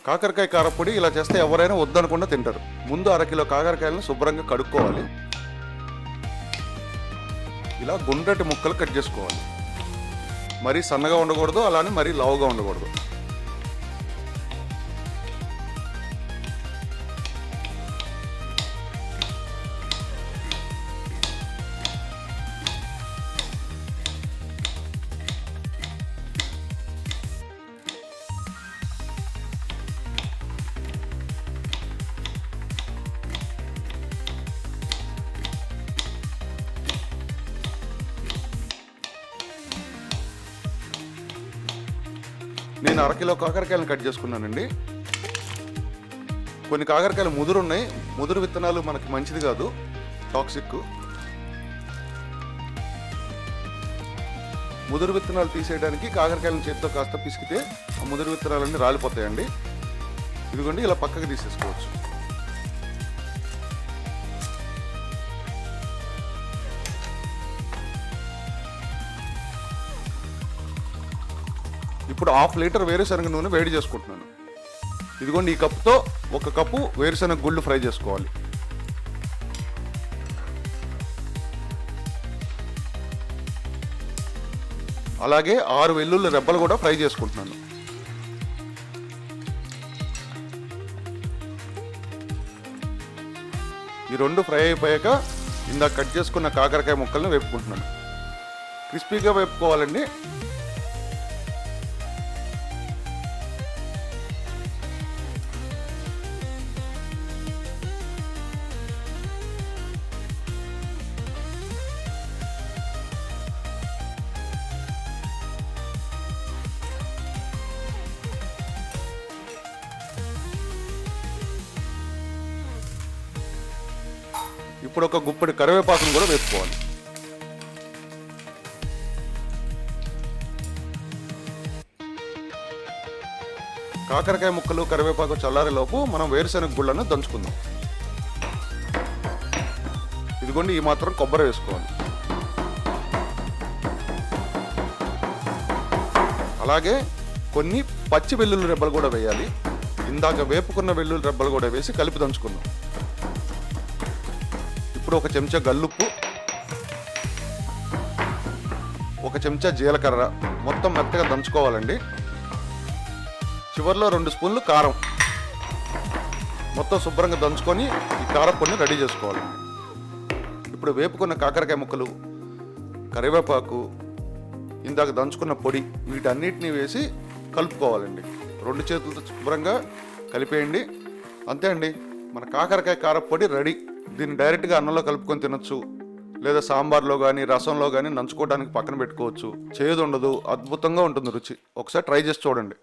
కాకరకాయ కారపొడి ఇలా చేస్తే ఎవరైనా వద్దనకుండా తింటారు. ముందు అరకిలో కాకరకాయలను శుభ్రంగా కడుక్కోవాలి. ఇలా గుండ్రటి ముక్కలు కట్ చేసుకోవాలి. మరీ సన్నగా ఉండకూడదు, అలానే మరీ లావుగా ఉండకూడదు. నేను అరకిలో కాకరకాయలను కట్ చేసుకున్నానండి. కొన్ని కాకరకాయలు ముదురు ఉన్నాయి. ముదురు విత్తనాలు మనకి మంచిది కాదు, టాక్సిక్. ముదురు విత్తనాలు తీసేయడానికి కాకరకాయలను చేతితో కాస్త పిసికితే ఆ ముదురు విత్తనాలన్నీ రాలిపోతాయండి. ఇదిగోండి, ఇలా పక్కకి తీసేసుకోవచ్చు. ఇప్పుడు 1/2 లీటర్ వేరుశనగ నూనె వేడి చేసుకుంటున్నాను. ఇదిగోండి, ఈ కప్పుతో 1 కప్పు వేరుశనగ గుళ్ళు ఫ్రై చేసుకోవాలి. అలాగే 6 వెల్లుల్లి రెబ్బలు కూడా ఫ్రై చేసుకుంటున్నాను. ఈ 2 ఫ్రై అయిపోయాక ఇందాక కట్ చేసుకున్న కాకరకాయ ముక్కలను వేపుకుంటున్నాను. క్రిస్పీగా వేపుకోవాలండి. ఇప్పుడు ఒక గుప్పెడు కరివేపాకును కూడా వేసుకోవాలి. కాకరకాయ ముక్కలు కరివేపాకు చల్లారేలోపు మనం వేరుశనగ గుళ్ళను దంచుకుందాం. ఇదిగోండి, ఈ మాత్రం కొబ్బరి వేసుకోవాలి. అలాగే కొన్ని పచ్చి వెల్లుల్లి రెబ్బలు కూడా వేయాలి. ఇందాక వేపుకున్న వెల్లుల్లి రెబ్బలు కూడా వేసి కలిపి దంచుకుందాం. ఇప్పుడు 1 చెంచా గల్లుప్పు, 1 చెంచా జీలకర్ర మొత్తం మెత్తగా దంచుకోవాలండి. చివరిలో 2 స్పూన్లు కారం మొత్తం శుభ్రంగా దంచుకొని ఈ కారపొడిని రెడీ చేసుకోవాలి. ఇప్పుడు వేపుకున్న కాకరకాయ ముక్కలు, కరివేపాకు, ఇందాక దంచుకున్న పొడి వీటన్నిటిని వేసి కలుపుకోవాలండి. 2 చేతులతో శుభ్రంగా కలిపేయండి. అంతే అండి, మన కాకరకాయ కారపొడి రెడీ. దీన్ని డైరెక్ట్గా అన్నంలో కలుపుకొని తినొచ్చు, లేదా సాంబార్లో కానీ రసంలో కానీ నంచుకోవడానికి పక్కన పెట్టుకోవచ్చు. చేదు ఉండదు, అద్భుతంగా ఉంటుంది రుచి. ఒకసారి ట్రై చేసి చూడండి.